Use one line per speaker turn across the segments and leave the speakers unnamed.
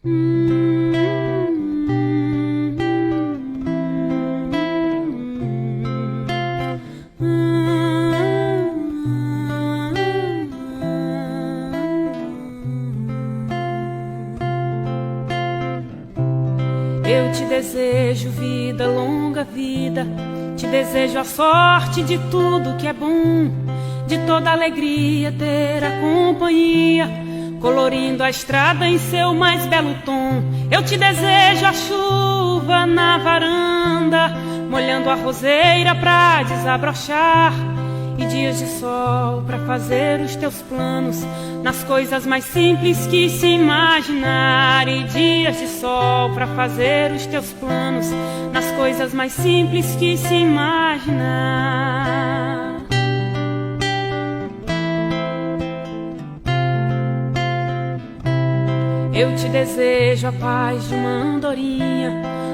Eu te desejo vida, longa vida. Te desejo a sorte de tudo que é bom, de toda alegria ter a companhia, colorindo a estrada em seu mais belo tom. Eu te desejo a chuva na varanda, molhando a roseira pra desabrochar, e dias de sol pra fazer os teus planos nas coisas mais simples que se imaginar. E dias de sol pra fazer os teus planos nas coisas mais simples que se imaginar. Eu te desejo a paz de uma andorinha,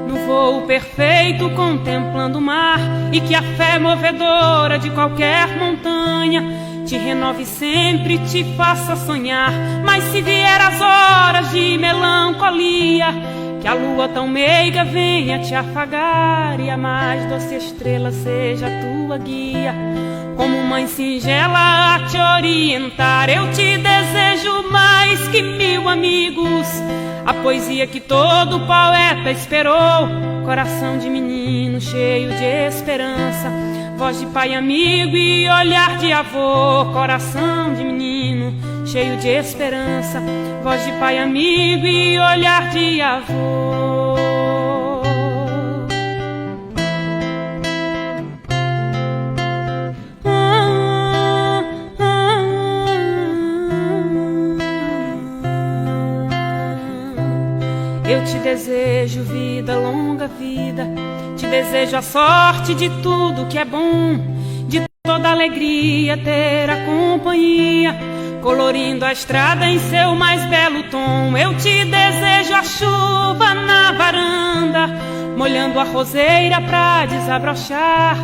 no voo perfeito contemplando o mar, e que a fé movedora de qualquer montanha te renove sempre, te faça sonhar. Mas se vier as horas de melancolia, que a lua tão meiga venha te afagar, e a mais doce estrela seja a tua guia, como mãe singela a te orientar. Eu te desejo mais que 1000 amigos, a poesia que todo poeta esperou, coração de menino cheio de esperança, voz de pai amigo e olhar de avô. Coração de menino cheio de esperança, voz de pai amigo e olhar de avô. Eu te desejo vida, longa vida. Te desejo a sorte de tudo que é bom, de toda alegria ter a companhia, colorindo a estrada em seu mais belo tom. Eu te desejo a chuva na varanda, molhando a roseira pra desabrochar,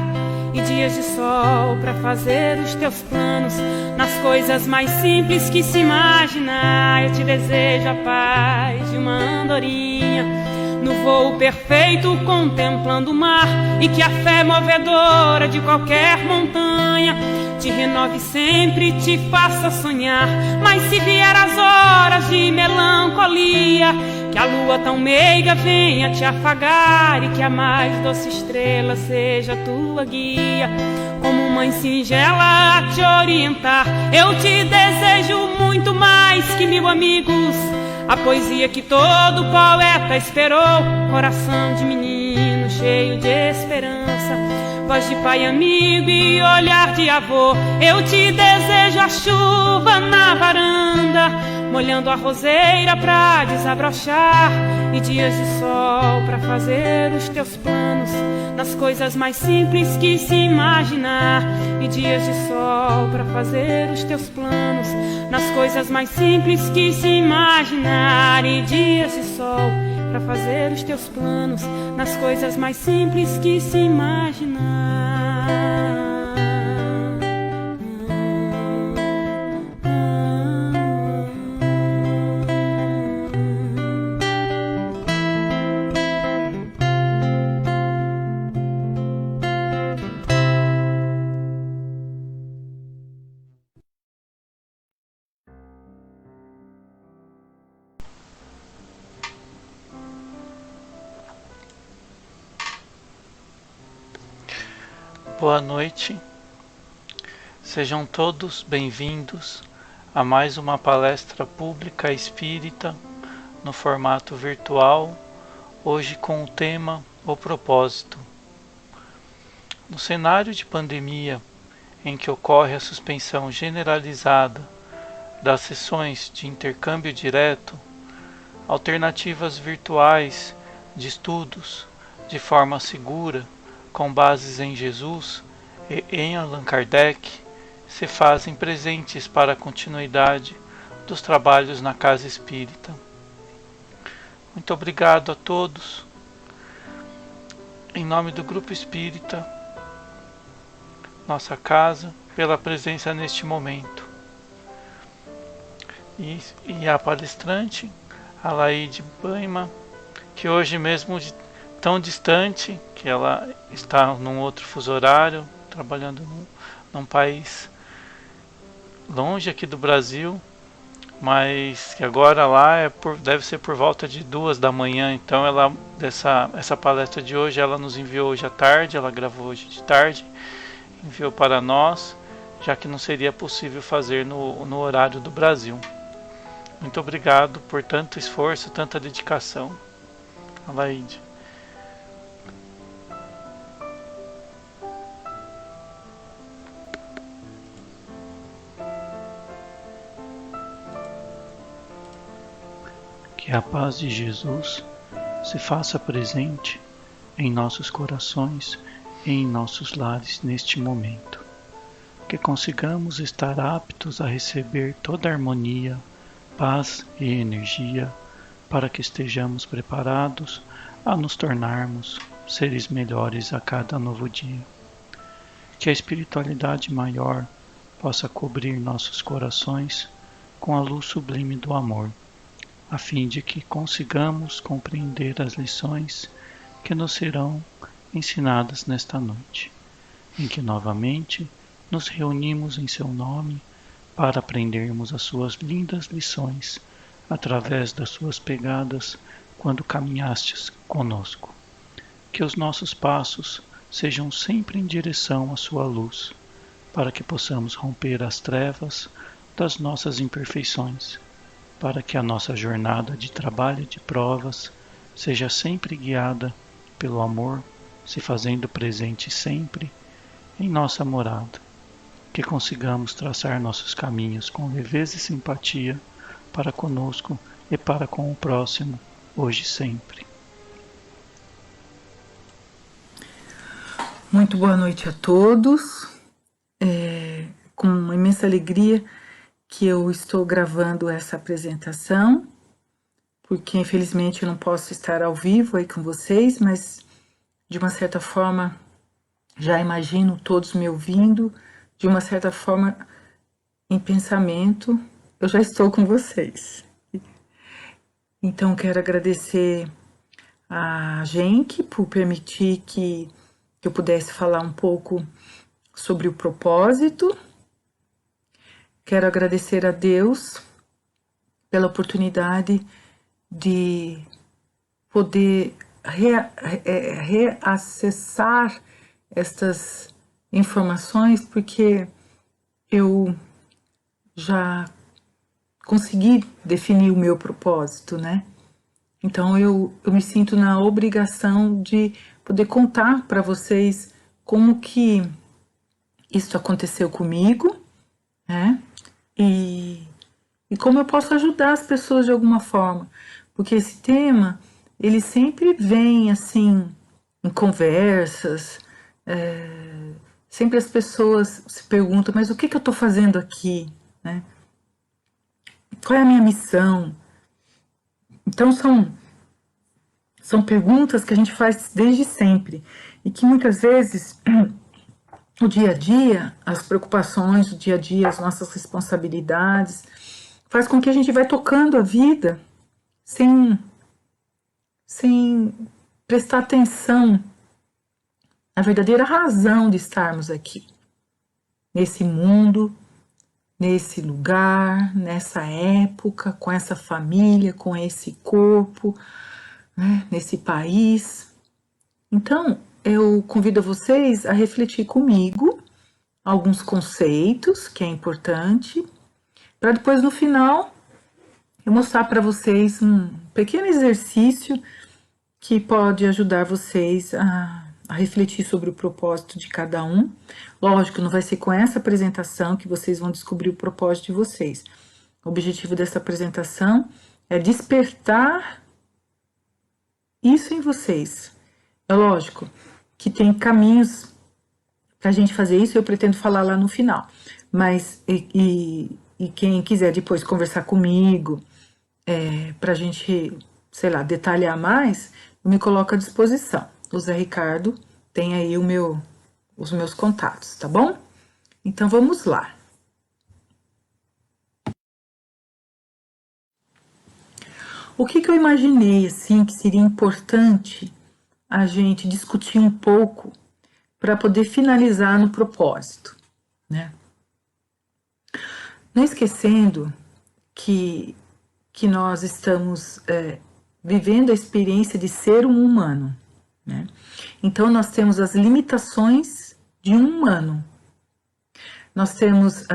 e dias de sol pra fazer os teus planos nas coisas mais simples que se imaginar. Eu te desejo a paz de uma andorinha, no voo perfeito contemplando o mar, e que a fé movedora de qualquer montanha te renove sempre, te faça sonhar. Mas se vier as horas de melancolia, que a lua tão meiga venha te afagar, e que a mais doce estrela seja a tua guia, como mãe singela a te orientar. Eu te desejo muito mais que 1000 amigos, a poesia que todo poeta esperou, coração de menino cheio de esperança, voz de pai amigo e olhar de avô. Eu te desejo a chuva na varanda, molhando a roseira pra desabrochar, e dias de sol pra fazer os teus planos nas coisas mais simples que se imaginar. E dias de sol pra fazer os teus planos nas coisas mais simples que se imaginar. E dias de sol pra fazer os teus planos nas coisas mais simples que se imaginar.
Boa noite, sejam todos bem-vindos a mais uma palestra pública espírita no formato virtual, hoje com o tema O Propósito. No cenário de pandemia em que ocorre a suspensão generalizada das sessões de intercâmbio direto, alternativas virtuais de estudos de forma segura, com bases em Jesus e em Allan Kardec, se fazem presentes para a continuidade dos trabalhos na Casa Espírita. Muito obrigado a todos, em nome do Grupo Espírita, nossa casa, pela presença neste momento. E a palestrante, a Laide Baima, que hoje mesmo tão distante, que ela está num outro fuso horário, trabalhando num país longe aqui do Brasil, mas que agora lá deve ser por volta de 2 da manhã. Então essa palestra de hoje ela nos enviou hoje à tarde, ela gravou hoje de tarde, enviou para nós, já que não seria possível fazer no horário do Brasil. Muito obrigado por tanto esforço, tanta dedicação, Alaide. Que a paz de Jesus se faça presente em nossos corações e em nossos lares neste momento. Que consigamos estar aptos a receber toda a harmonia, paz e energia para que estejamos preparados a nos tornarmos seres melhores a cada novo dia. Que a espiritualidade maior possa cobrir nossos corações com a luz sublime do amor, a fim de que consigamos compreender as lições que nos serão ensinadas nesta noite, em que novamente nos reunimos em seu nome para aprendermos as suas lindas lições através das suas pegadas quando caminhastes conosco. Que os nossos passos sejam sempre em direção à sua luz, para que possamos romper as trevas das nossas imperfeições, para que a nossa jornada de trabalho e de provas seja sempre guiada pelo amor, se fazendo presente sempre em nossa morada. Que consigamos traçar nossos caminhos com leveza e simpatia para conosco e para com o próximo, hoje e sempre.
Muito boa noite a todos. Com uma imensa alegria que eu estou gravando essa apresentação, porque infelizmente eu não posso estar ao vivo aí com vocês, mas de uma certa forma já imagino todos me ouvindo, de uma certa forma em pensamento eu já estou com vocês. Então quero agradecer a Genk por permitir que eu pudesse falar um pouco sobre o propósito. Quero agradecer a Deus pela oportunidade de poder reacessar estas informações, porque eu já consegui definir o meu propósito, né? Então eu me sinto na obrigação de poder contar para vocês como que isso aconteceu comigo, né? E como eu posso ajudar as pessoas de alguma forma, porque esse tema ele sempre vem assim em conversas, sempre as pessoas se perguntam, mas o que eu estou fazendo aqui, né? Qual é a minha missão? Então são perguntas que a gente faz desde sempre e que muitas vezes o dia a dia, as preocupações do dia a dia, as nossas responsabilidades, faz com que a gente vai tocando a vida sem prestar atenção na verdadeira razão de estarmos aqui, nesse mundo, nesse lugar, nessa época, com essa família, com esse corpo, né, nesse país. Então, eu convido vocês a refletir comigo alguns conceitos que é importante, para depois no final eu mostrar para vocês um pequeno exercício que pode ajudar vocês a refletir sobre o propósito de cada um. Lógico, não vai ser com essa apresentação que vocês vão descobrir o propósito de vocês. O objetivo dessa apresentação é despertar isso em vocês. É lógico que tem caminhos para a gente fazer isso, eu pretendo falar lá no final. Mas, e quem quiser depois conversar comigo, para a gente, sei lá, detalhar mais, eu me coloco à disposição. O Zé Ricardo tem aí os meus contatos, tá bom? Então vamos lá. O que eu imaginei, assim, que seria importante a gente discutir um pouco para poder finalizar no propósito, né? Não esquecendo que nós estamos vivendo a experiência de ser um humano, né? Então, nós temos as limitações de um humano. Nós temos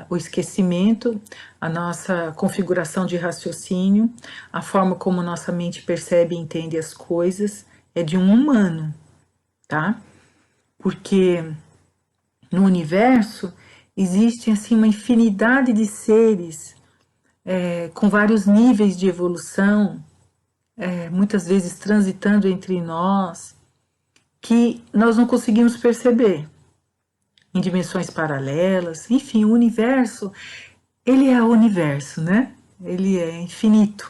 o esquecimento, a nossa configuração de raciocínio, a forma como nossa mente percebe e entende as coisas é de um humano, tá? Porque no universo existe assim uma infinidade de seres com vários níveis de evolução, muitas vezes transitando entre nós, que nós não conseguimos perceber, em dimensões paralelas, enfim, o universo, ele é o universo, né? Ele é infinito.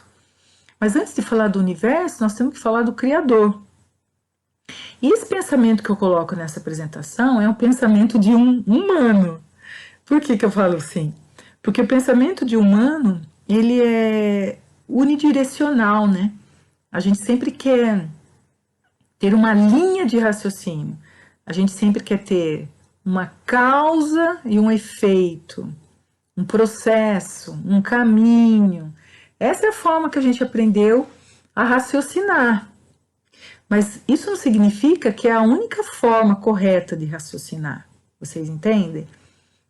Mas antes de falar do universo, nós temos que falar do Criador. E esse pensamento que eu coloco nessa apresentação é um pensamento de um humano. Por que eu falo assim? Porque o pensamento de humano, ele é unidirecional, né? A gente sempre quer ter uma linha de raciocínio. A gente sempre quer ter uma causa e um efeito, um processo, um caminho. Essa é a forma que a gente aprendeu a raciocinar. Mas isso não significa que é a única forma correta de raciocinar. Vocês entendem?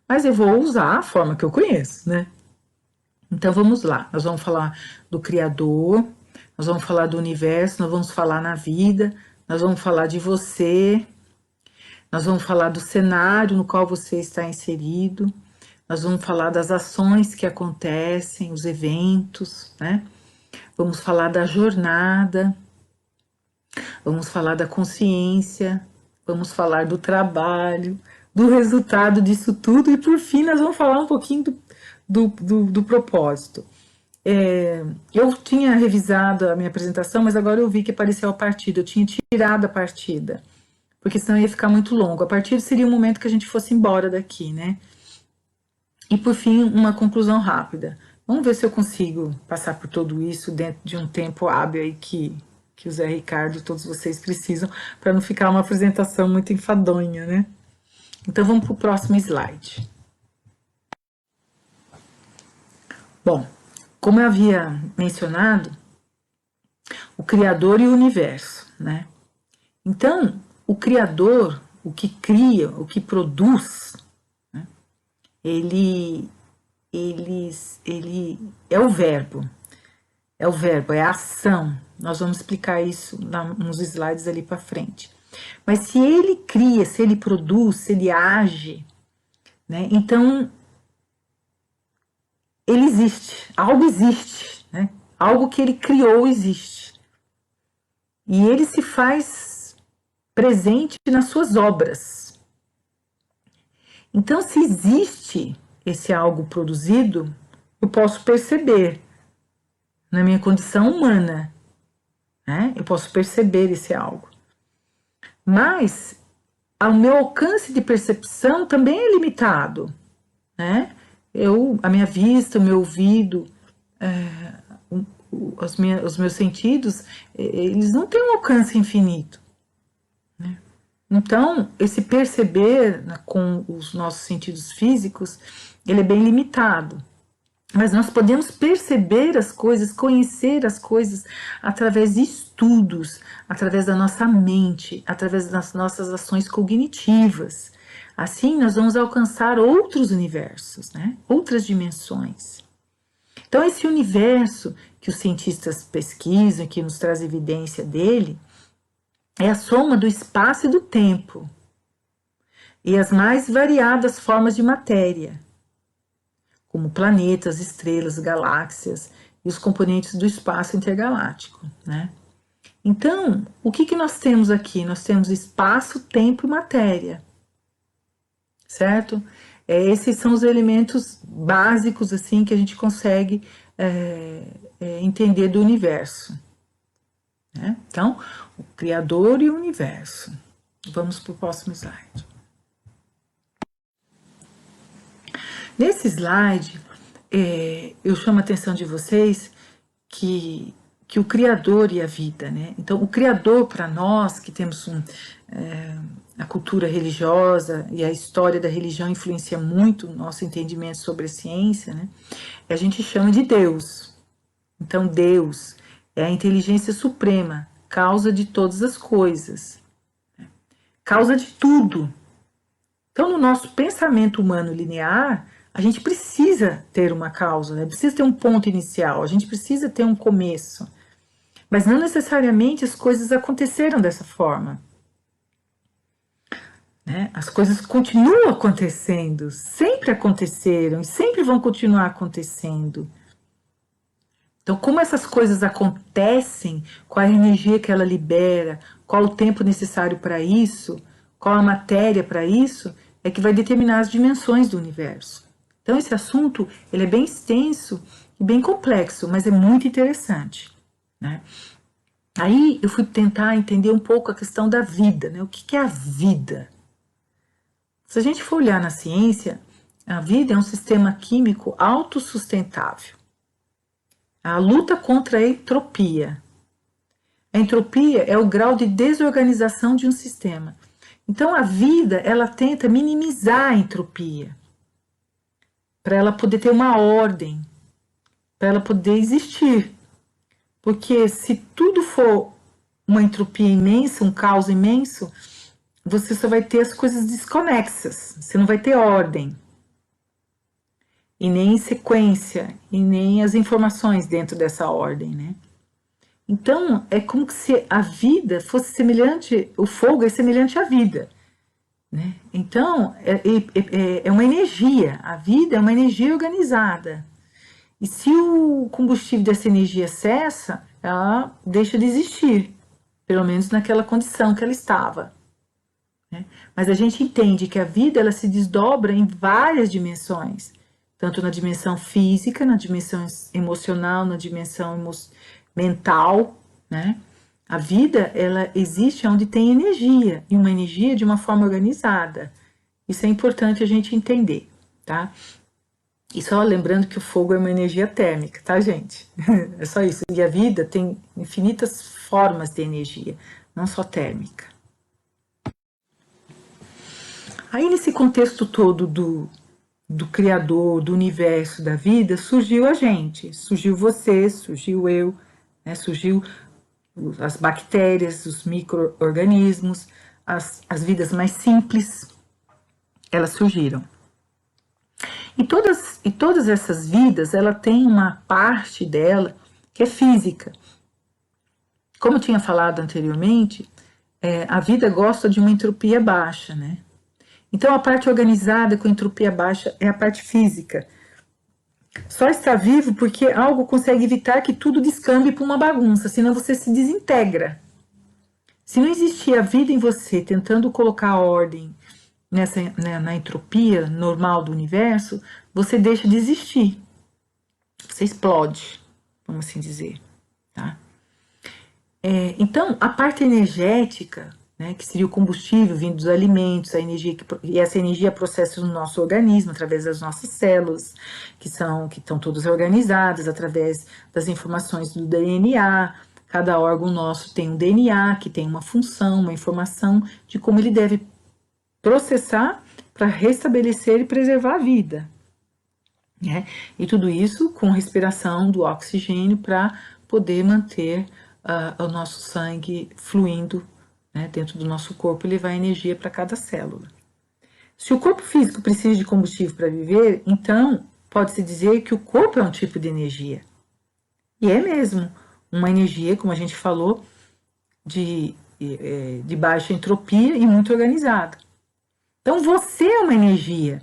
Mas eu vou usar a forma que eu conheço, né? Então vamos lá. Nós vamos falar do Criador, nós vamos falar do universo, nós vamos falar na vida, nós vamos falar de você, nós vamos falar do cenário no qual você está inserido, nós vamos falar das ações que acontecem, os eventos, né? Vamos falar da jornada, vamos falar da consciência, vamos falar do trabalho, do resultado disso tudo e por fim nós vamos falar um pouquinho do propósito. Eu tinha revisado a minha apresentação, mas agora eu vi que apareceu a partida, eu tinha tirado a partida, porque senão ia ficar muito longo. A partida seria o momento que a gente fosse embora daqui, né? E por fim, uma conclusão rápida. Vamos ver se eu consigo passar por tudo isso dentro de um tempo hábil aí que o Zé Ricardo e todos vocês precisam, para não ficar uma apresentação muito enfadonha, né? Então vamos para o próximo slide. Bom, como eu havia mencionado, o Criador e o Universo, né? Então, o Criador, o que cria, o que produz, né? Ele é o verbo, é a ação. Nós vamos explicar isso nos slides ali para frente. Mas se ele cria, se ele produz, se ele age, né? Então ele existe, algo existe, né? Algo que ele criou existe. E ele se faz presente nas suas obras. Então, se existe esse algo produzido, eu posso perceber na minha condição humana, né? Eu posso perceber esse algo. Mas o meu alcance de percepção também é limitado, né? A minha vista, o meu ouvido, os meus sentidos, eles não têm um alcance infinito, né? Então, esse perceber com os nossos sentidos físicos, ele é bem limitado. Mas nós podemos perceber as coisas, conhecer as coisas através de estudos, através da nossa mente, através das nossas ações cognitivas. Assim, nós vamos alcançar outros universos, né? Outras dimensões. Então, esse universo que os cientistas pesquisam, que nos traz evidência dele, é a soma do espaço e do tempo, e as mais variadas formas de matéria, como planetas, estrelas, galáxias e os componentes do espaço intergaláctico, né? Então, o que nós temos aqui? Nós temos espaço, tempo e matéria, certo? Esses são os elementos básicos assim que a gente consegue entender do universo, né? Então, o Criador e o universo. Vamos para o próximo slide. Nesse slide, eu chamo a atenção de vocês que que o Criador e a vida, né? Então, o Criador para nós, que temos a cultura religiosa e a história da religião influencia muito o nosso entendimento sobre a ciência, né? A gente chama de Deus. Então, Deus é a inteligência suprema, causa de todas as coisas, né? Causa de tudo. Então, no nosso pensamento humano linear, a gente precisa ter uma causa, né? Precisa ter um ponto inicial, a gente precisa ter um começo. Mas não necessariamente as coisas aconteceram dessa forma, né? As coisas continuam acontecendo, sempre aconteceram e sempre vão continuar acontecendo. Então, como essas coisas acontecem, qual a energia que ela libera, qual o tempo necessário para isso, qual a matéria para isso, é que vai determinar as dimensões do universo. Então, esse assunto ele é bem extenso e bem complexo, mas é muito interessante, né? Aí eu fui tentar entender um pouco a questão da vida, né? O que é a vida? Se a gente for olhar na ciência, a vida é um sistema químico autossustentável. A luta contra a entropia. A entropia é o grau de desorganização de um sistema. Então, a vida, ela tenta minimizar a entropia, para ela poder ter uma ordem, para ela poder existir. Porque se tudo for uma entropia imensa, um caos imenso, você só vai ter as coisas desconexas, você não vai ter ordem, e nem sequência, e nem as informações dentro dessa ordem, né? Então, é como se a vida fosse semelhante, o fogo é semelhante à vida, né? Então, é uma energia, a vida é uma energia organizada. E se o combustível dessa energia cessa, ela deixa de existir, pelo menos naquela condição que ela estava, né? Mas a gente entende que a vida ela se desdobra em várias dimensões, tanto na dimensão física, na dimensão emocional, na dimensão mental, né? A vida ela existe onde tem energia, e uma energia de uma forma organizada. Isso é importante a gente entender, tá? E só lembrando que o fogo é uma energia térmica, tá, gente? É só isso. E a vida tem infinitas formas de energia, não só térmica. Aí, nesse contexto todo do Criador, do universo, da vida, surgiu a gente. Surgiu você, surgiu eu, né? Surgiu as bactérias, os micro-organismos, as vidas mais simples, elas surgiram. E todas essas vidas, ela tem uma parte dela que é física. Como eu tinha falado anteriormente, a vida gosta de uma entropia baixa, né? Então, a parte organizada com entropia baixa é a parte física. Só está vivo porque algo consegue evitar que tudo descambe para uma bagunça, senão você se desintegra. Se não existir a vida em você tentando colocar ordem na entropia normal do universo, você deixa de existir. Você explode, vamos assim dizer, tá? Então, a parte energética, né, que seria o combustível vindo dos alimentos, e essa energia processa no nosso organismo através das nossas células, que estão todas organizadas através das informações do DNA. Cada órgão nosso tem um DNA que tem uma função, uma informação de como ele deve processar para restabelecer e preservar a vida, né? E tudo isso com respiração do oxigênio para poder manter o nosso sangue fluindo, né, dentro do nosso corpo e levar energia para cada célula. Se o corpo físico precisa de combustível para viver, então pode-se dizer que o corpo é um tipo de energia. E é mesmo uma energia, como a gente falou, de baixa entropia e muito organizada. Então você é uma energia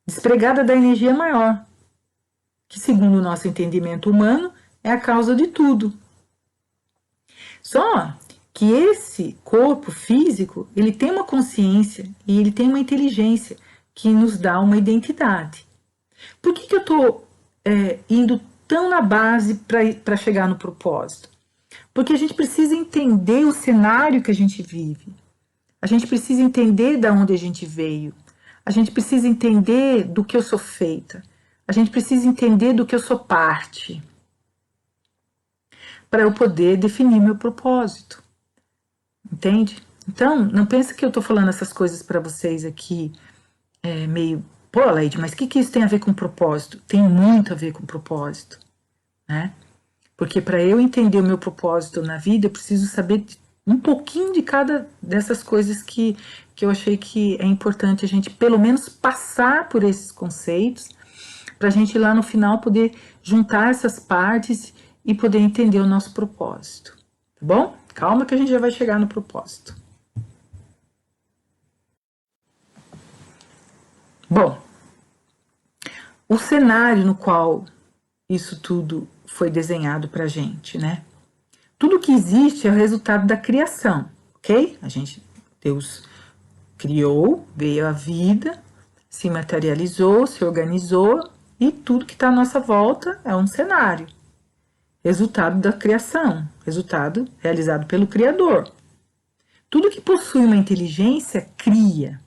despregada da energia maior, que segundo o nosso entendimento humano é a causa de tudo. Só que esse corpo físico, ele tem uma consciência e ele tem uma inteligência que nos dá uma identidade. Por que eu estou indo tão na base para chegar no propósito? Porque a gente precisa entender o cenário que a gente vive. A gente precisa entender de onde a gente veio. A gente precisa entender do que eu sou feita. A gente precisa entender do que eu sou parte. para eu poder definir meu propósito. Entende? Então, não pensa que eu tô falando essas coisas para vocês aqui meio... Pô, Leide, mas o que isso tem a ver com propósito? Tem muito a ver com propósito, né? Porque para eu entender o meu propósito na vida, eu preciso saber um pouquinho de cada dessas coisas que eu achei que é importante a gente pelo menos passar por esses conceitos, para a gente lá no final poder juntar essas partes e poder entender o nosso propósito, tá bom? Calma que a gente já vai chegar no propósito. Bom, o cenário no qual isso tudo foi desenhado pra gente, né? Tudo que existe é o resultado da criação, ok? Deus criou, veio a vida, se materializou, se organizou e tudo que está à nossa volta é um cenário. Resultado da criação, resultado realizado pelo Criador. Tudo que possui uma inteligência cria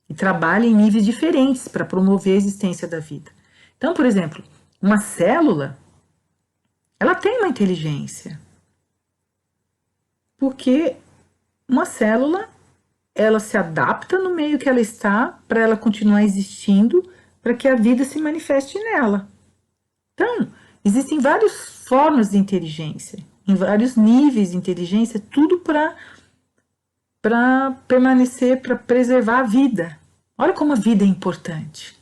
e trabalha em níveis diferentes para promover a existência da vida. Então, por exemplo, uma célula, ela tem uma inteligência. Porque uma célula, ela se adapta no meio que ela está para ela continuar existindo, para que a vida se manifeste nela. Então, existem várias formas de inteligência, em vários níveis de inteligência, tudo para permanecer, para preservar a vida. Olha como a vida é importante.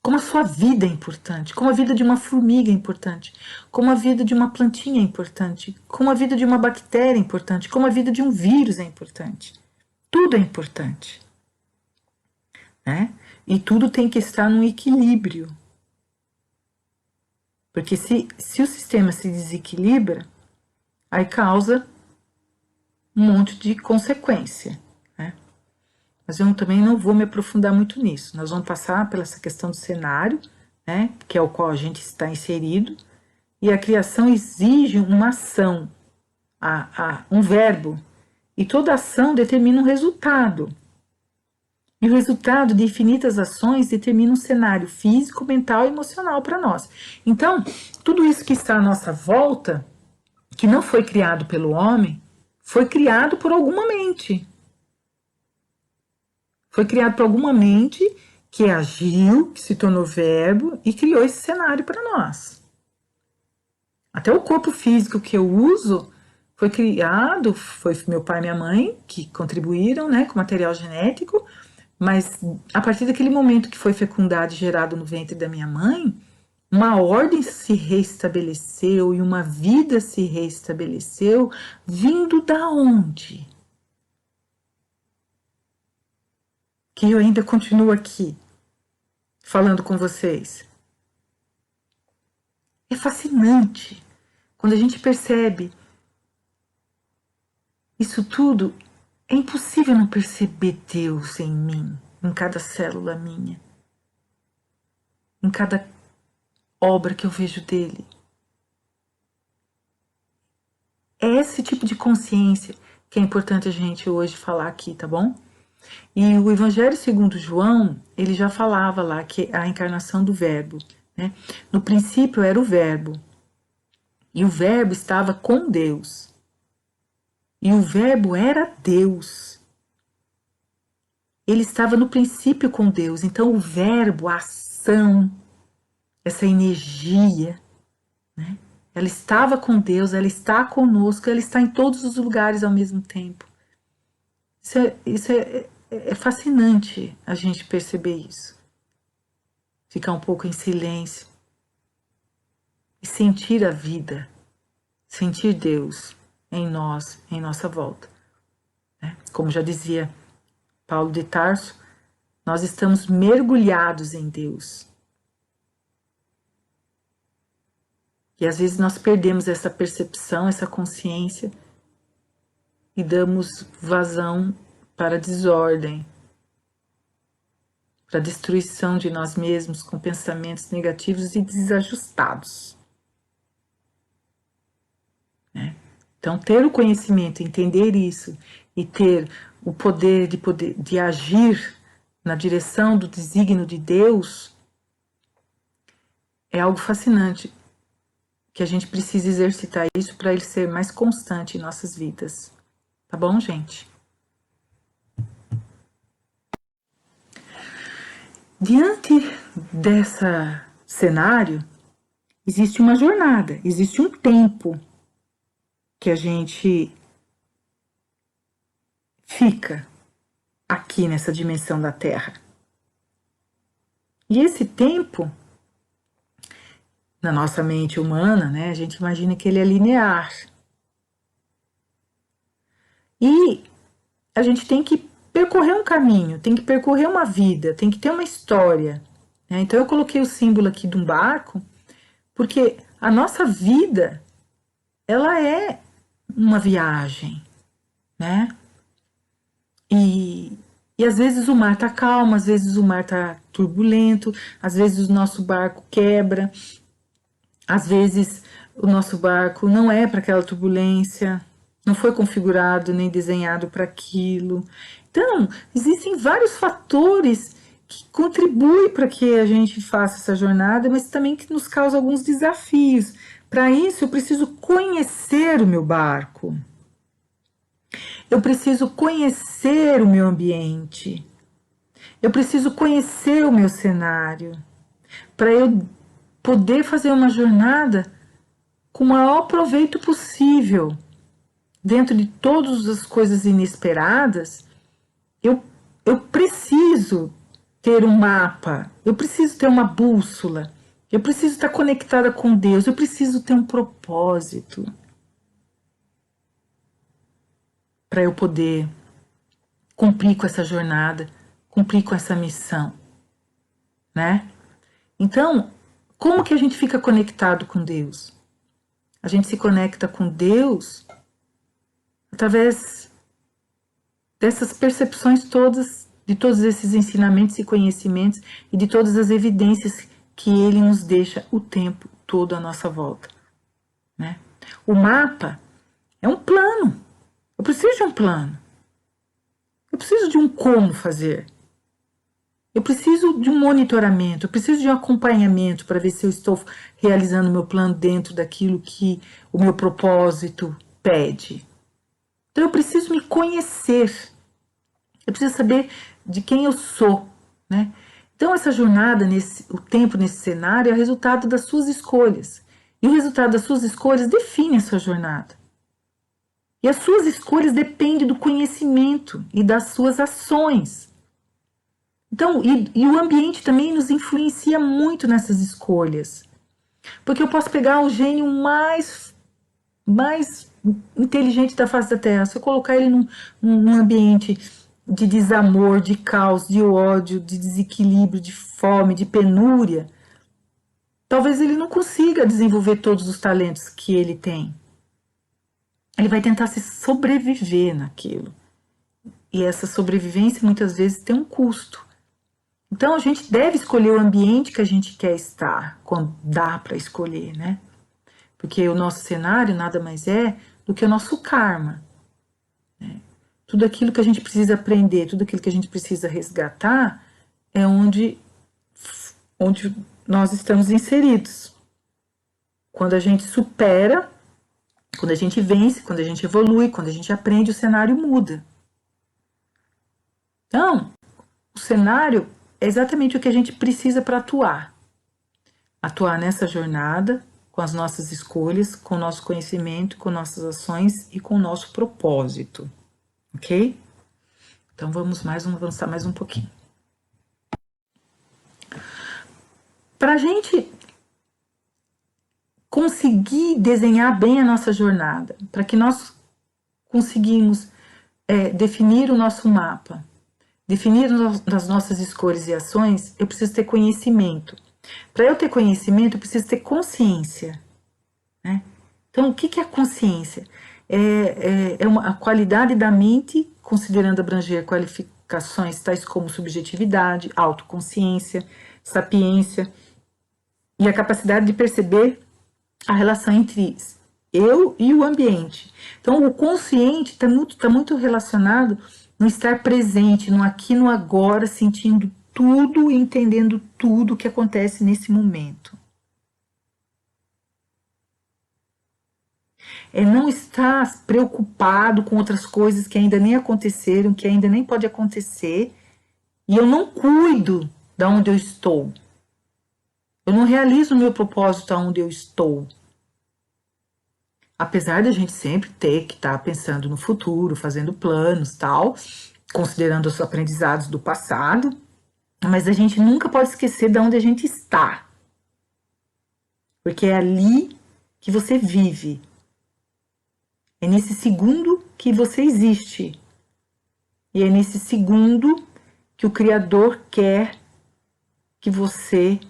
Como a sua vida é importante, como a vida de uma formiga é importante, como a vida de uma plantinha é importante, como a vida de uma bactéria é importante, como a vida de um vírus é importante. Tudo é importante, né? E tudo tem que estar num equilíbrio. Porque se o sistema se desequilibra, aí causa um monte de consequência, né? Mas eu também não vou me aprofundar muito nisso. Nós vamos passar pela essa questão do cenário, né, que é o qual a gente está inserido, e a criação exige uma ação, um verbo, e toda ação determina um resultado. E o resultado de infinitas ações determina um cenário físico, mental e emocional para nós. Então, tudo isso que está à nossa volta, que não foi criado pelo homem, foi criado por alguma mente. Foi criado por alguma mente que agiu, que se tornou verbo e criou esse cenário para nós. Até o corpo físico que eu uso foi criado, foi meu pai e minha mãe que contribuíram, né, com material genético, mas a partir daquele momento que foi fecundado e gerado no ventre da minha mãe, uma ordem se reestabeleceu e uma vida se reestabeleceu, vindo da onde? Que eu ainda continuo aqui, falando com vocês. É fascinante quando a gente percebe isso tudo. É impossível não perceber Deus em mim, em cada célula minha, em cada obra que eu vejo dele. É esse tipo de consciência que é importante a gente hoje falar aqui, tá bom? E o Evangelho segundo João, ele já falava lá que a encarnação do verbo, né? No princípio era o verbo, e o verbo estava com Deus, e o verbo era Deus. Ele estava no princípio com Deus, então o verbo, a ação, essa energia, né? Ela estava com Deus, ela está conosco, ela está em todos os lugares ao mesmo tempo. Isso é fascinante a gente perceber isso. Ficar um pouco em silêncio e sentir a vida, sentir Deus em nós, em nossa volta, né? Como já dizia Paulo de Tarso, nós estamos mergulhados em Deus. E às vezes nós perdemos essa percepção, essa consciência e damos vazão para a desordem, para a destruição de nós mesmos com pensamentos negativos e desajustados, né? Então, ter o conhecimento, entender isso e ter o poder de agir na direção do desígnio de Deus é algo fascinante que a gente precisa exercitar isso para ele ser mais constante em nossas vidas. Tá bom, gente? Diante desse cenário, existe uma jornada, existe um tempo que a gente fica aqui nessa dimensão da Terra. E esse tempo, na nossa mente humana, né, a gente imagina que ele é linear. E a gente tem que percorrer um caminho, tem que percorrer uma vida, tem que ter uma história, né? Então eu coloquei o símbolo aqui de um barco, porque a nossa vida, ela é uma viagem, né? E às vezes o mar tá calmo, às vezes o mar tá turbulento, às vezes o nosso barco quebra, às vezes o nosso barco não é para aquela turbulência, não foi configurado nem desenhado para aquilo. Então, existem vários fatores que contribuem para que a gente faça essa jornada, mas também que nos causa alguns desafios. Para isso, eu preciso conhecer o meu barco. Eu preciso conhecer o meu ambiente. Eu preciso conhecer o meu cenário. Para eu poder fazer uma jornada com o maior proveito possível. Dentro de todas as coisas inesperadas, eu preciso ter um mapa, eu preciso ter uma bússola, eu preciso estar conectada com Deus, eu preciso ter um propósito para eu poder cumprir com essa jornada, cumprir com essa missão, né? Então, como que a gente fica conectado com Deus? A gente se conecta com Deus através dessas percepções todas, de todos esses ensinamentos e conhecimentos e de todas as evidências que Ele nos deixa o tempo todo à nossa volta, né? O mapa é um plano. Eu preciso de um plano. Eu preciso de um como fazer. Eu preciso de um monitoramento, eu preciso de um acompanhamento para ver se eu estou realizando o meu plano dentro daquilo que o meu propósito pede. Então eu preciso me conhecer, eu preciso saber de quem eu sou, né? Então essa jornada, o tempo nesse cenário é o resultado das suas escolhas. E o resultado das suas escolhas define a sua jornada. E as suas escolhas dependem do conhecimento e das suas ações. Então, e o ambiente também nos influencia muito nessas escolhas. Porque eu posso pegar o gênio mais inteligente da face da Terra, se eu colocar ele num ambiente de desamor, de caos, de ódio, de desequilíbrio, de fome, de penúria, talvez ele não consiga desenvolver todos os talentos que ele tem. Ele vai tentar se sobreviver naquilo. E essa sobrevivência muitas vezes tem um custo. Então a gente deve escolher o ambiente que a gente quer estar, quando dá para escolher, né? Porque o nosso cenário nada mais é do que o nosso karma, né? Tudo aquilo que a gente precisa aprender, tudo aquilo que a gente precisa resgatar é onde nós estamos inseridos. Quando a gente supera, quando a gente vence, quando a gente evolui, quando a gente aprende, o cenário muda. Então, o cenário é exatamente o que a gente precisa para atuar. Atuar nessa jornada, com as nossas escolhas, com o nosso conhecimento, com nossas ações e com o nosso propósito. Ok? Então vamos avançar mais um pouquinho. Para a gente conseguir desenhar bem a nossa jornada, para que nós conseguimos definir o nosso mapa, definir as nossas escolhas e ações, eu preciso ter conhecimento. Para eu ter conhecimento, eu preciso ter consciência, né? Então, o que é a consciência? A qualidade da mente, considerando abranger qualificações tais como subjetividade, autoconsciência, sapiência e a capacidade de perceber a relação entre eu e o ambiente. Então, o consciente está muito relacionado no estar presente, no aqui, no agora, sentindo tudo e entendendo tudo o que acontece nesse momento. é não estar preocupado com outras coisas que ainda nem aconteceram, que ainda nem pode acontecer, e eu não cuido de onde eu estou. Eu não realizo o meu propósito onde eu estou. Apesar de a gente sempre ter que estar pensando no futuro, fazendo planos, tal, considerando os aprendizados do passado, mas a gente nunca pode esquecer de onde a gente está. Porque é ali que você vive. É nesse segundo que você existe. E é nesse segundo que o Criador quer que você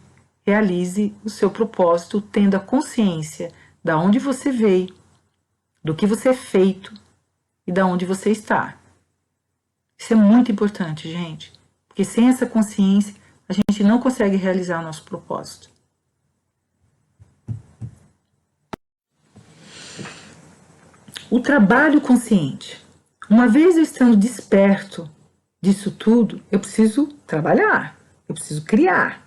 realize o seu propósito, tendo a consciência de onde você veio, do que você é feito e de onde você está. Isso é muito importante, gente. Porque sem essa consciência, a gente não consegue realizar o nosso propósito. O trabalho consciente. Uma vez eu estando desperto disso tudo, eu preciso trabalhar, eu preciso criar,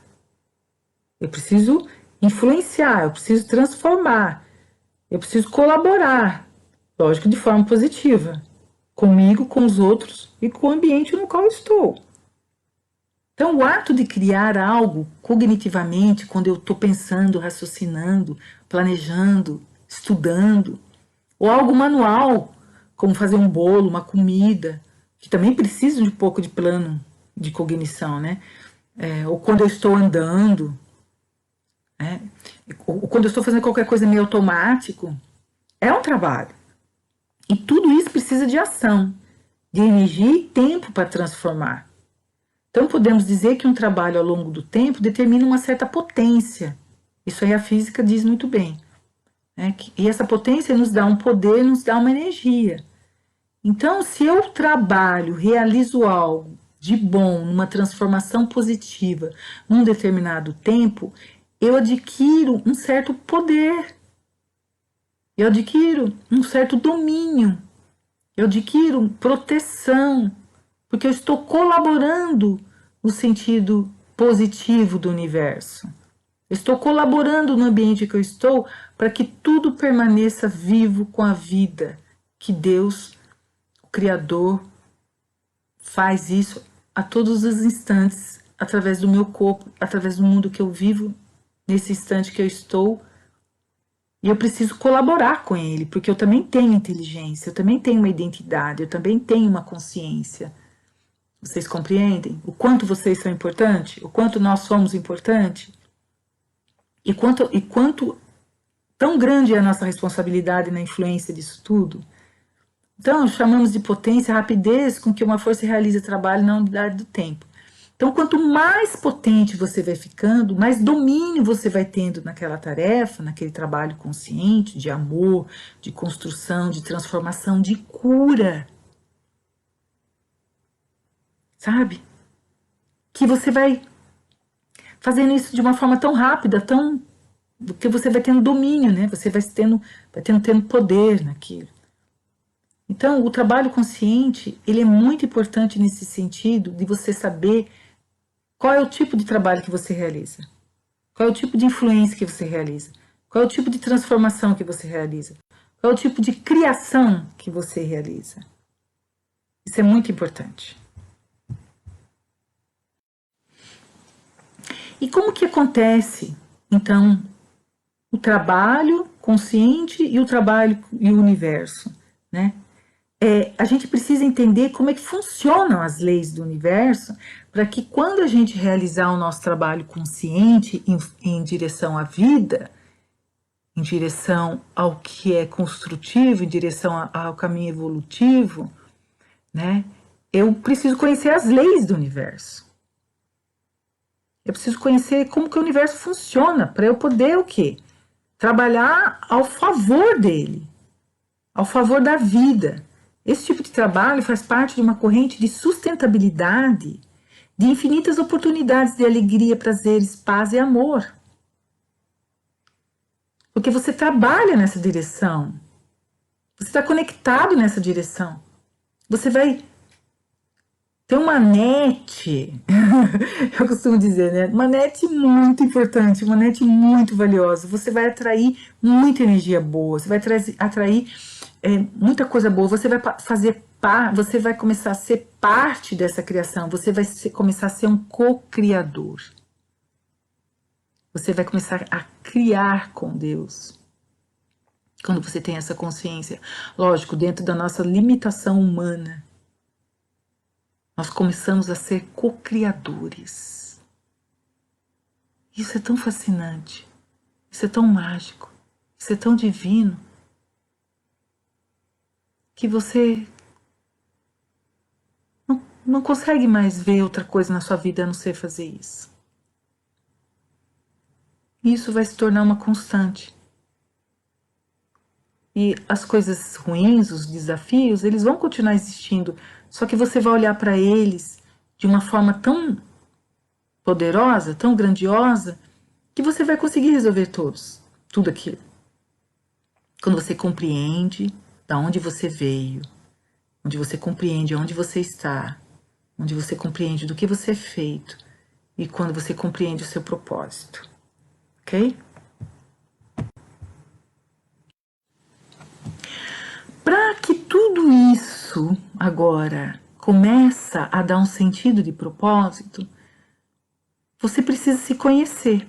eu preciso influenciar, eu preciso transformar, eu preciso colaborar, lógico, de forma positiva, comigo, com os outros e com o ambiente no qual eu estou. Então, o ato de criar algo cognitivamente, quando eu estou pensando, raciocinando, planejando, estudando, ou algo manual, como fazer um bolo, uma comida, que também precisa de um pouco de plano de cognição, né? Ou quando eu estou andando, né? Ou quando eu estou fazendo qualquer coisa meio automático, é um trabalho. E tudo isso precisa de ação, de energia e tempo para transformar. Então, podemos dizer que um trabalho ao longo do tempo determina uma certa potência. Isso aí a física diz muito bem. E essa potência nos dá um poder, nos dá uma energia. Então, se eu trabalho, realizo algo de bom, numa transformação positiva, num determinado tempo, eu adquiro um certo poder, eu adquiro um certo domínio, eu adquiro proteção, porque eu estou colaborando no sentido positivo do universo. Eu estou colaborando no ambiente que eu estou para que tudo permaneça vivo com a vida que Deus, o Criador, faz isso a todos os instantes, através do meu corpo, através do mundo que eu vivo, nesse instante que eu estou. E eu preciso colaborar com ele, porque eu também tenho inteligência, eu também tenho uma identidade, eu também tenho uma consciência. Vocês compreendem? O quanto vocês são importantes? O quanto nós somos importantes? E quanto tão grande é a nossa responsabilidade na influência disso tudo? Então, chamamos de potência a rapidez com que uma força realiza trabalho na unidade do tempo. Então, quanto mais potente você vai ficando, mais domínio você vai tendo naquela tarefa, naquele trabalho consciente, de amor, de construção, de transformação, de cura. Sabe? Que você vai fazendo isso de uma forma tão rápida, que você vai tendo domínio, né? Você vai tendo poder naquilo. Então, o trabalho consciente, ele é muito importante nesse sentido de você saber qual é o tipo de trabalho que você realiza, qual é o tipo de influência que você realiza, qual é o tipo de transformação que você realiza, qual é o tipo de criação que você realiza. Isso é muito importante. E como que acontece, então, o trabalho consciente e o trabalho e o universo, né? A gente precisa entender como é que funcionam as leis do universo para que quando a gente realizar o nosso trabalho consciente em direção à vida, em direção ao que é construtivo, em direção ao caminho evolutivo, né? Eu preciso conhecer as leis do universo. Eu preciso conhecer como que o universo funciona para eu poder o quê? Trabalhar ao favor dele, ao favor da vida. Esse tipo de trabalho faz parte de uma corrente de sustentabilidade, de infinitas oportunidades de alegria, prazeres, paz e amor. Porque você trabalha nessa direção, você está conectado nessa direção. Você vai Tem uma net, eu costumo dizer, né? Uma net muito importante, uma net muito valiosa. Você vai atrair muita energia boa, você vai atrair muita coisa boa. Você vai você vai começar a ser parte dessa criação. Você vai começar a ser um co-criador. Você vai começar a criar com Deus. Quando você tem essa consciência, lógico, dentro da nossa limitação humana, nós começamos a ser co-criadores. Isso é tão fascinante, isso é tão mágico, isso é tão divino, que você não consegue mais ver outra coisa na sua vida a não ser fazer isso. Isso vai se tornar uma constante. E as coisas ruins, os desafios, eles vão continuar existindo. Só que você vai olhar para eles de uma forma tão poderosa, tão grandiosa, que você vai conseguir resolver tudo aquilo. Quando você compreende da onde você veio, onde você compreende onde você está, onde você compreende do que você é feito, e quando você compreende o seu propósito. Ok? Para que tudo isso agora começa a dar um sentido de propósito, você precisa se conhecer.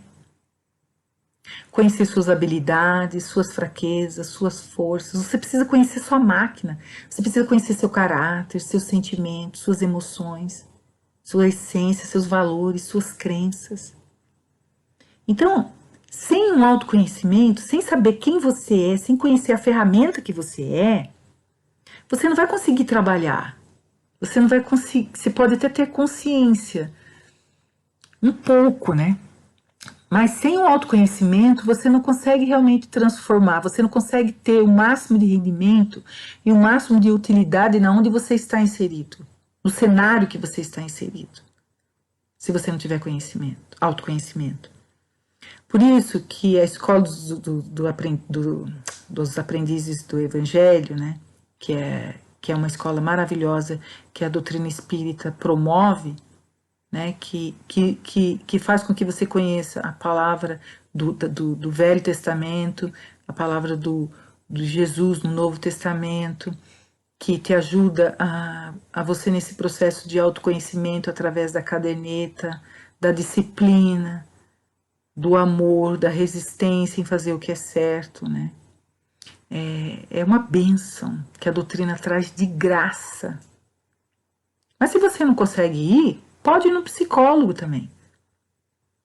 Conhecer suas habilidades, suas fraquezas, suas forças. Você precisa conhecer sua máquina. Você precisa conhecer seu caráter, seus sentimentos, suas emoções, sua essência, seus valores, suas crenças. Então, sem um autoconhecimento, sem saber quem você é, sem conhecer a ferramenta que você não vai conseguir trabalhar. Você não vai conseguir, você pode até ter consciência, um pouco, né? Mas sem o autoconhecimento, você não consegue realmente transformar, você não consegue ter o máximo de rendimento e o máximo de utilidade na onde você está inserido, no cenário que você está inserido, se você não tiver conhecimento, autoconhecimento. Por isso que a escola dos aprendizes do Evangelho, né, que é uma escola maravilhosa que a doutrina espírita promove, né, que faz com que você conheça a palavra do Velho Testamento, a palavra do Jesus no Novo Testamento, que te ajuda a você nesse processo de autoconhecimento através da caderneta, da disciplina, do amor, da resistência em fazer o que é certo, né? É uma bênção que a doutrina traz de graça. Mas se você não consegue ir, pode ir no psicólogo também.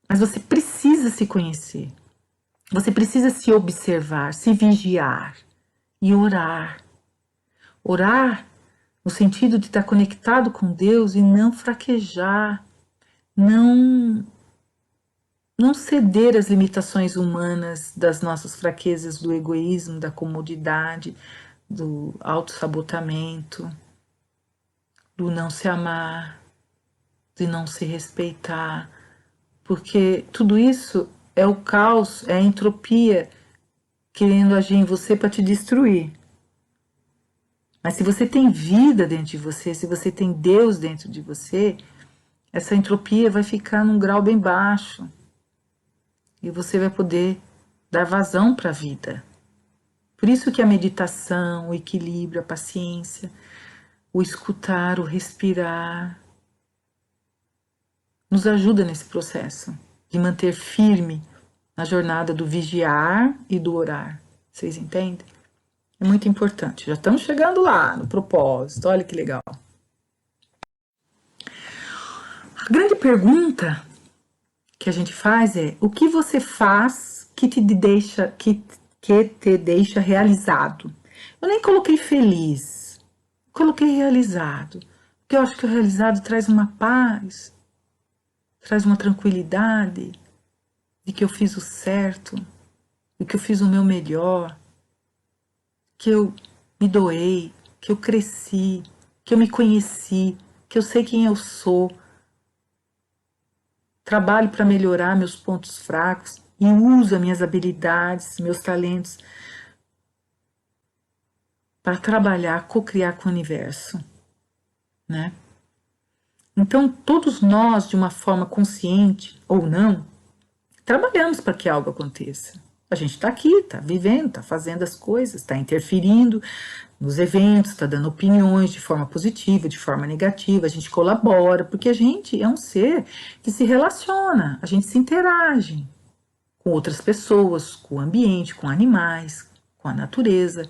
Mas você precisa se conhecer. Você precisa se observar, se vigiar e orar. Orar no sentido de estar conectado com Deus e não fraquejar, não ceder às limitações humanas, das nossas fraquezas, do egoísmo, da comodidade, do autossabotamento, do não se amar, de não se respeitar, porque tudo isso é o caos, é a entropia querendo agir em você para te destruir. Mas se você tem vida dentro de você, se você tem Deus dentro de você, essa entropia vai ficar num grau bem baixo. E você vai poder dar vazão para a vida. Por isso que a meditação, o equilíbrio, a paciência, o escutar, o respirar, nos ajuda nesse processo de manter firme na jornada do vigiar e do orar. Vocês entendem? É muito importante. Já estamos chegando lá no propósito. Olha que legal. A grande pergunta que a gente faz é: o que você faz que te deixa realizado? Eu nem coloquei feliz, coloquei realizado, porque eu acho que o realizado traz uma paz, traz uma tranquilidade de que eu fiz o certo, de que eu fiz o meu melhor, que eu me doei, que eu cresci, que eu me conheci, que eu sei quem eu sou. Trabalho para melhorar meus pontos fracos e uso as minhas habilidades, meus talentos para trabalhar, co-criar com o universo, né? Então, todos nós, de uma forma consciente ou não, trabalhamos para que algo aconteça. A gente está aqui, está vivendo, está fazendo as coisas, está interferindo nos eventos, está dando opiniões de forma positiva, de forma negativa, a gente colabora, porque a gente é um ser que se relaciona, a gente se interage com outras pessoas, com o ambiente, com animais, com a natureza,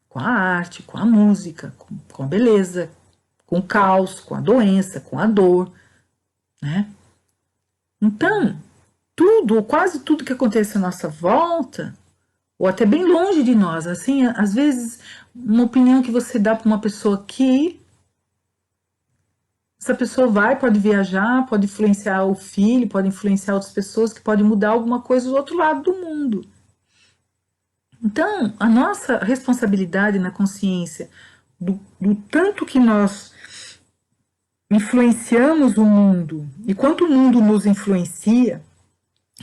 com a arte, com a música, com a beleza, com o caos, com a doença, com a dor, né? Então, tudo, ou quase tudo que acontece à nossa volta, ou até bem longe de nós, assim, às vezes, uma opinião que você dá para uma pessoa aqui, essa pessoa pode viajar, pode influenciar o filho, pode influenciar outras pessoas, que pode mudar alguma coisa do outro lado do mundo. Então, a nossa responsabilidade na consciência do tanto que nós influenciamos o mundo e quanto o mundo nos influencia,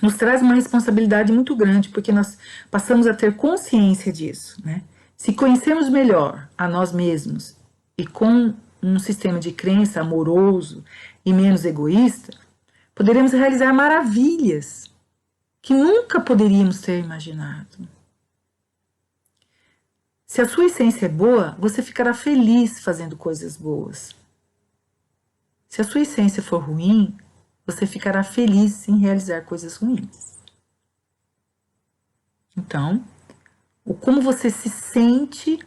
nos traz uma responsabilidade muito grande, porque nós passamos a ter consciência disso, né? Se conhecermos melhor a nós mesmos e com um sistema de crença amoroso e menos egoísta, poderemos realizar maravilhas que nunca poderíamos ter imaginado. Se a sua essência é boa, você ficará feliz fazendo coisas boas. Se a sua essência for ruim, você ficará feliz em realizar coisas ruins. Então, o como você se sente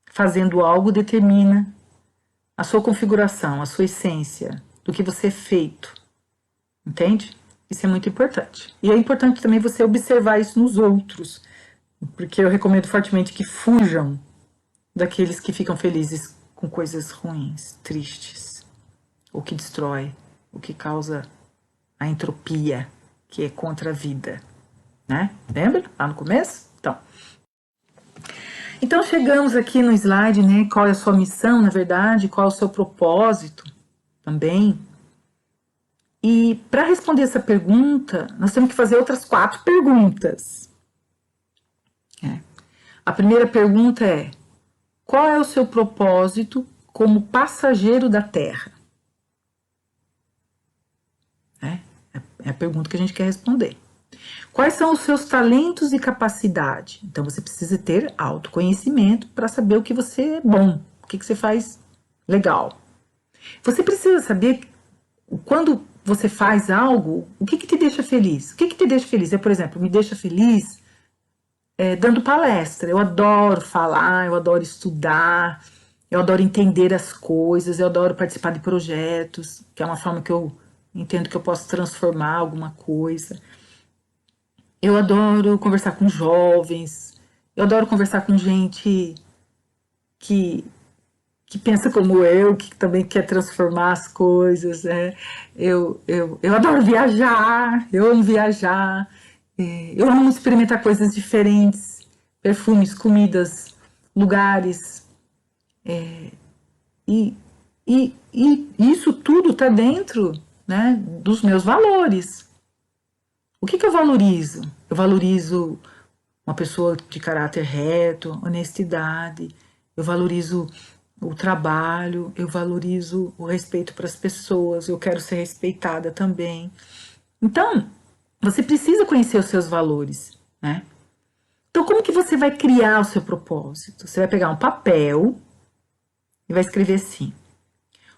fazendo algo determina a sua configuração, a sua essência, do que você é feito. Entende? Isso é muito importante. E é importante também você observar isso nos outros, porque eu recomendo fortemente que fujam daqueles que ficam felizes com coisas ruins, tristes, ou que destrói, o que causa a entropia, que é contra a vida, né? Lembra? Lá no começo? Então chegamos aqui no slide, né? Qual é a sua missão, na verdade, qual é o seu propósito também. E para responder essa pergunta, nós temos que fazer outras 4 perguntas. A primeira pergunta é: qual é o seu propósito como passageiro da Terra? É a pergunta que a gente quer responder. Quais são os seus talentos e capacidade? Então, você precisa ter autoconhecimento para saber o que você é bom, o que você faz legal. Você precisa saber quando você faz algo, o que te deixa feliz? O que te deixa feliz? Eu, por exemplo, me deixa feliz dando palestra. Eu adoro falar, eu adoro estudar, eu adoro entender as coisas, eu adoro participar de projetos, que é uma forma que eu entendo que eu posso transformar alguma coisa. Eu adoro conversar com jovens, eu adoro conversar com gente que pensa como eu, que também quer transformar as coisas. Eu adoro viajar, eu amo viajar, eu amo experimentar coisas diferentes, perfumes, comidas, lugares. E isso tudo está dentro, né, dos meus valores. O que eu valorizo? Eu valorizo uma pessoa de caráter reto, honestidade, eu valorizo o trabalho, eu valorizo o respeito para as pessoas, eu quero ser respeitada também. Então, você precisa conhecer os seus valores, né? Então, como que você vai criar o seu propósito? Você vai pegar um papel e vai escrever assim: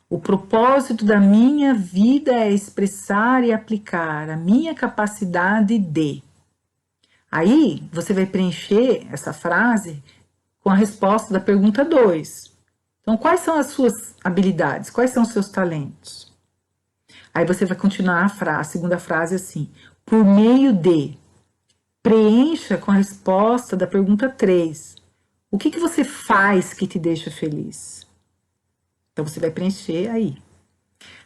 o propósito da minha vida é expressar e aplicar a minha capacidade de. Aí, você vai preencher essa frase com a resposta da pergunta 2. Então, quais são as suas habilidades? Quais são os seus talentos? Aí você vai continuar a segunda frase assim: por meio de. Preencha com a resposta da pergunta 3. O que você faz que te deixa feliz? Então, você vai preencher aí.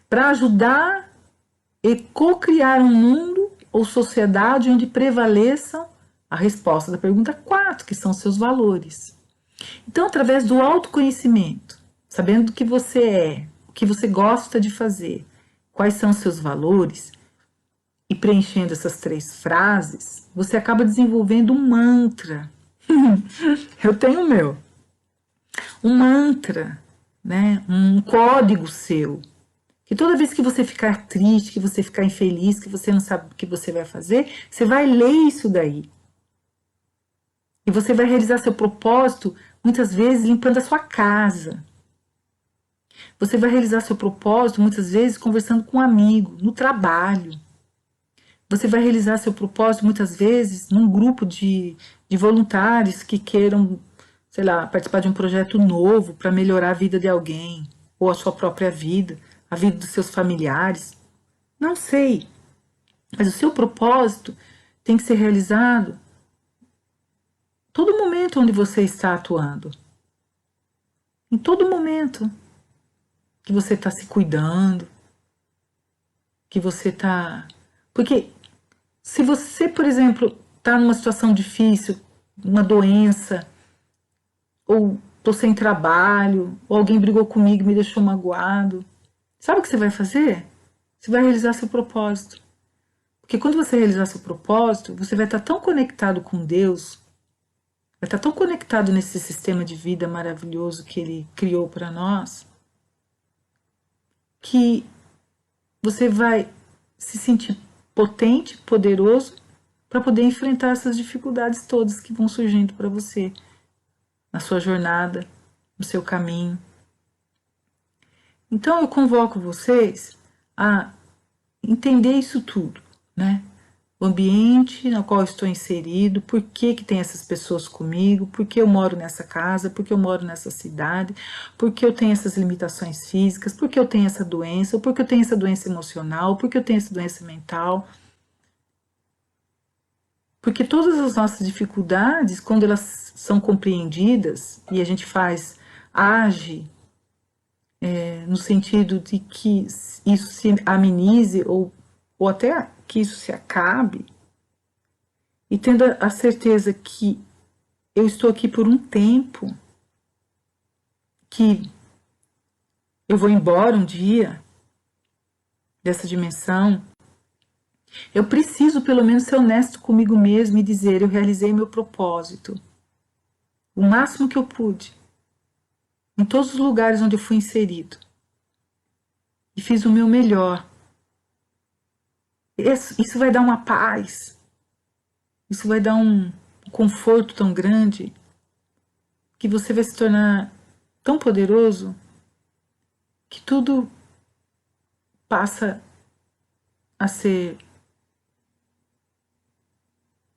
Para ajudar e co-criar um mundo ou sociedade onde prevaleçam a resposta da pergunta 4, que são seus valores. Então, através do autoconhecimento, sabendo o que você é, o que você gosta de fazer, quais são os seus valores, e preenchendo essas 3 frases, você acaba desenvolvendo um mantra. Eu tenho o meu. Um mantra, né? Um código seu, Que toda vez que você ficar triste, que você ficar infeliz, que você não sabe o que você vai fazer, você vai ler isso daí. E você vai realizar seu propósito, muitas vezes, limpando a sua casa. Você vai realizar seu propósito, muitas vezes, conversando com um amigo, no trabalho. Você vai realizar seu propósito, muitas vezes, num grupo de voluntários que queiram, sei lá, participar de um projeto novo para melhorar a vida de alguém, ou a sua própria vida, a vida dos seus familiares. Não sei. Mas o seu propósito tem que ser realizado todo momento onde você está atuando. Em todo momento que você está se cuidando, que você está... Porque se você, por exemplo, está numa situação difícil, uma doença, ou estou sem trabalho, ou alguém brigou comigo e me deixou magoado, sabe o que você vai fazer? Você vai realizar seu propósito. Porque quando você realizar seu propósito, você vai estar tão conectado com Deus, vai estar tão conectado nesse sistema de vida maravilhoso que Ele criou para nós, que você vai se sentir potente, poderoso, para poder enfrentar essas dificuldades todas que vão surgindo para você, na sua jornada, no seu caminho. Então eu convoco vocês a entender isso tudo, né? O ambiente no qual eu estou inserido, por que tem essas pessoas comigo, por que eu moro nessa casa, por que eu moro nessa cidade, por que eu tenho essas limitações físicas, por que eu tenho essa doença, ou por que eu tenho essa doença emocional, por que eu tenho essa doença mental. Porque todas as nossas dificuldades, quando elas são compreendidas e a gente age no sentido de que isso se amenize ou até que isso se acabe, e tendo a certeza que eu estou aqui por um tempo, que eu vou embora um dia dessa dimensão, eu preciso pelo menos ser honesto comigo mesmo e dizer: eu realizei meu propósito, o máximo que eu pude, em todos os lugares onde eu fui inserido, e fiz o meu melhor. Isso vai dar uma paz, isso vai dar um conforto tão grande, que você vai se tornar tão poderoso, que tudo passa a ser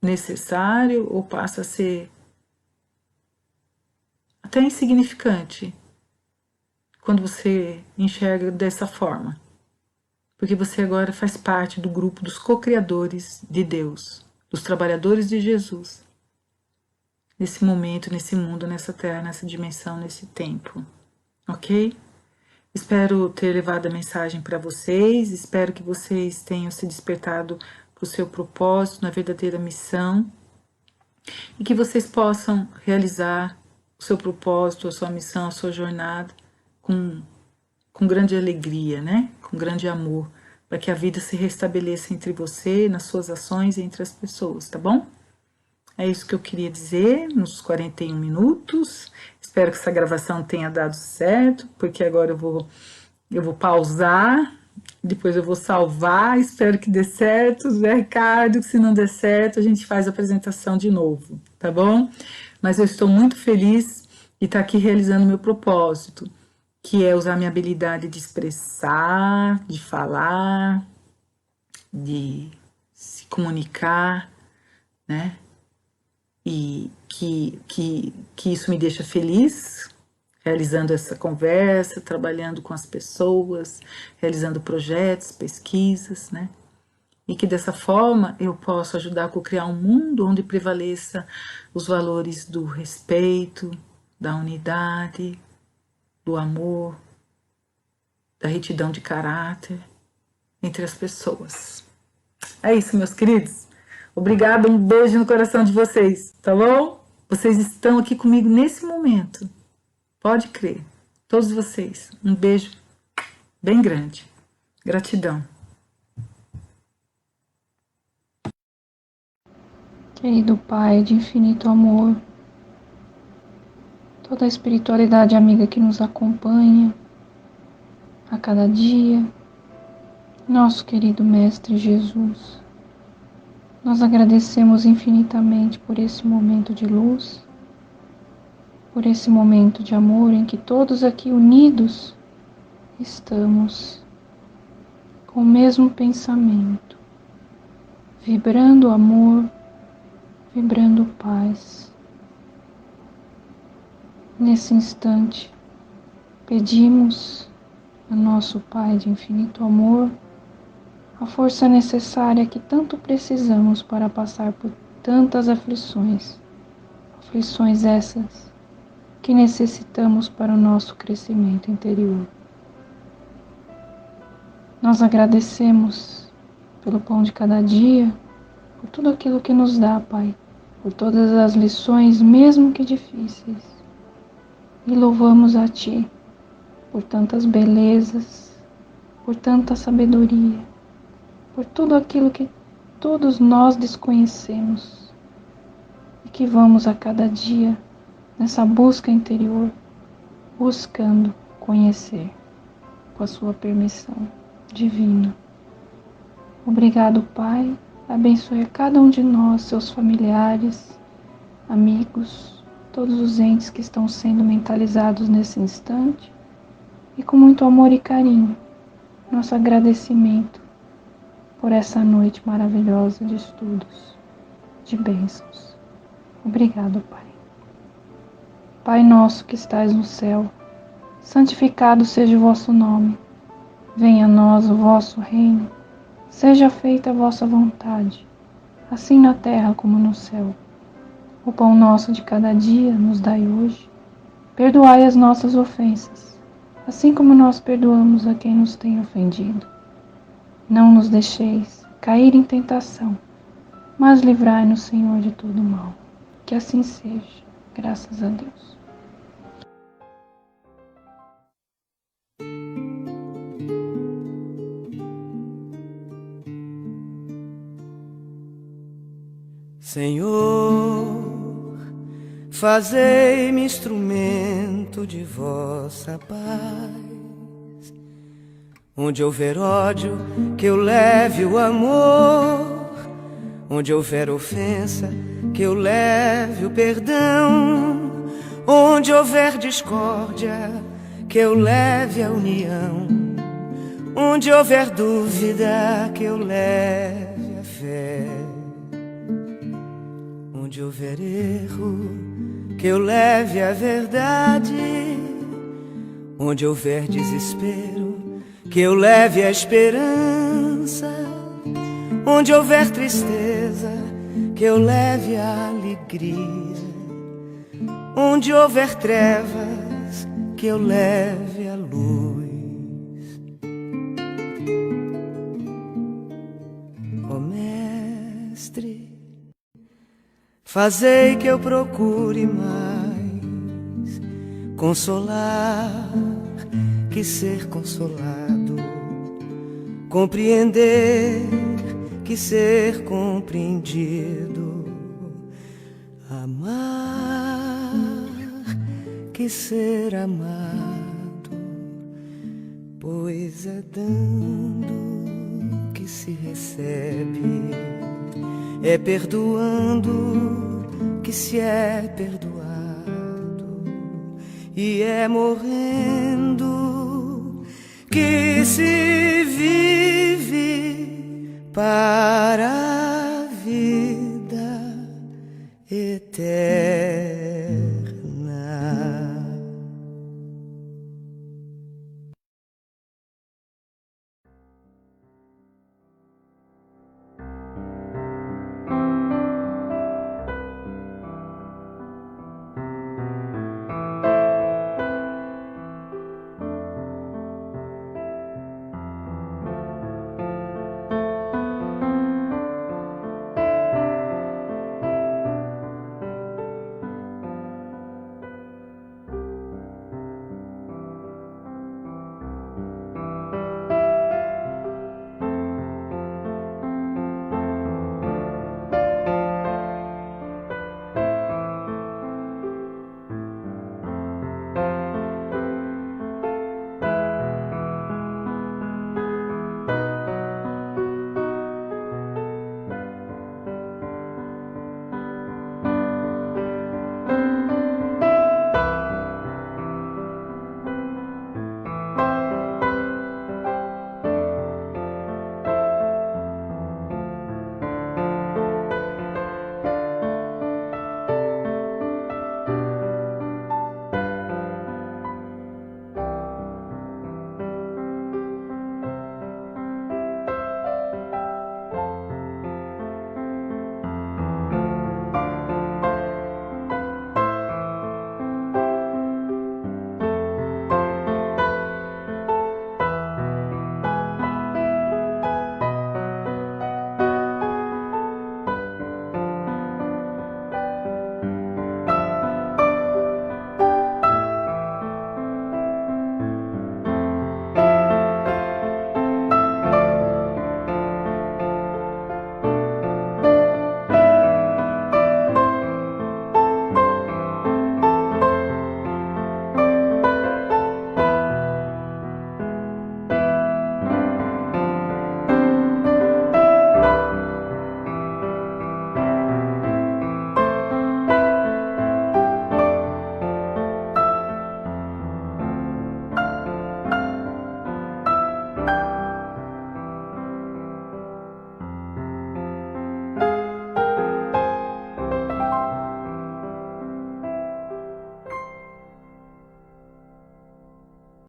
necessário ou passa a ser até insignificante quando você enxerga dessa forma. Porque você agora faz parte do grupo dos co-criadores de Deus, dos trabalhadores de Jesus, nesse momento, nesse mundo, nessa terra, nessa dimensão, nesse tempo. Ok? Espero ter levado a mensagem para vocês, espero que vocês tenham se despertado para o seu propósito, na verdadeira missão, e que vocês possam realizar o seu propósito, a sua missão, a sua jornada com grande alegria, né? Com grande amor, para que a vida se restabeleça entre você, nas suas ações e entre as pessoas, tá bom? É isso que eu queria dizer nos 41 minutos. Espero que essa gravação tenha dado certo, porque agora eu vou pausar, depois eu vou salvar, espero que dê certo, Zé Ricardo, que se não der certo a gente faz a apresentação de novo, tá bom? Mas eu estou muito feliz de estar aqui realizando meu propósito, que é usar minha habilidade de expressar, de falar, de se comunicar, né? E que isso me deixa feliz, realizando essa conversa, trabalhando com as pessoas, realizando projetos, pesquisas, né? E que dessa forma eu posso ajudar a co-criar um mundo onde prevaleça os valores do respeito, da unidade, do amor, da retidão de caráter entre as pessoas. É isso, meus queridos. Obrigada, um beijo no coração de vocês, tá bom? Vocês estão aqui comigo nesse momento. Pode crer. Todos vocês. Um beijo bem grande. Gratidão.
Querido Pai de infinito amor, toda a espiritualidade amiga que nos acompanha a cada dia, Nosso querido Mestre Jesus, nós agradecemos infinitamente por esse momento de luz, por esse momento de amor em que todos aqui unidos estamos com o mesmo pensamento, vibrando amor, vibrando paz. Nesse instante, pedimos a nosso Pai de infinito amor a força necessária que tanto precisamos para passar por tantas aflições, aflições essas que necessitamos para o nosso crescimento interior. Nós agradecemos pelo pão de cada dia, por tudo aquilo que nos dá, Pai, por todas as lições, mesmo que difíceis, e louvamos a Ti por tantas belezas, por tanta sabedoria, por tudo aquilo que todos nós desconhecemos e que vamos a cada dia nessa busca interior, buscando conhecer com a Sua permissão divina. Obrigado, Pai. Abençoe a cada um de nós, seus familiares, amigos, todos os entes que estão sendo mentalizados nesse instante, e com muito amor e carinho, nosso agradecimento por essa noite maravilhosa de estudos, de bênçãos. Obrigado, Pai. Pai nosso que estais no céu, santificado seja o vosso nome. Venha a nós o vosso reino. Seja feita a vossa vontade, assim na terra como no céu. O pão nosso de cada dia nos dai hoje. Perdoai as nossas ofensas, assim como nós perdoamos a quem nos tem ofendido. Não nos deixeis cair em tentação, mas livrai-nos, Senhor, de todo mal. Que assim seja, graças a Deus.
Senhor, fazei-me instrumento de vossa paz. Onde houver ódio, que eu leve o amor. Onde houver ofensa, que eu leve o perdão. Onde houver discórdia, que eu leve a união. Onde houver dúvida, que eu leve a fé. Onde houver erro, que eu leve a verdade. Onde houver desespero, que eu leve a esperança. Onde houver tristeza, que eu leve a alegria. Onde houver trevas, que eu leve a luz. Ó Mestre, fazei que eu procure mais consolar que ser consolado, compreender que ser compreendido, amar que ser amado, pois é dando que se recebe, é perdoando que se é perdoado, e é morrendo que se vive para a vida eterna.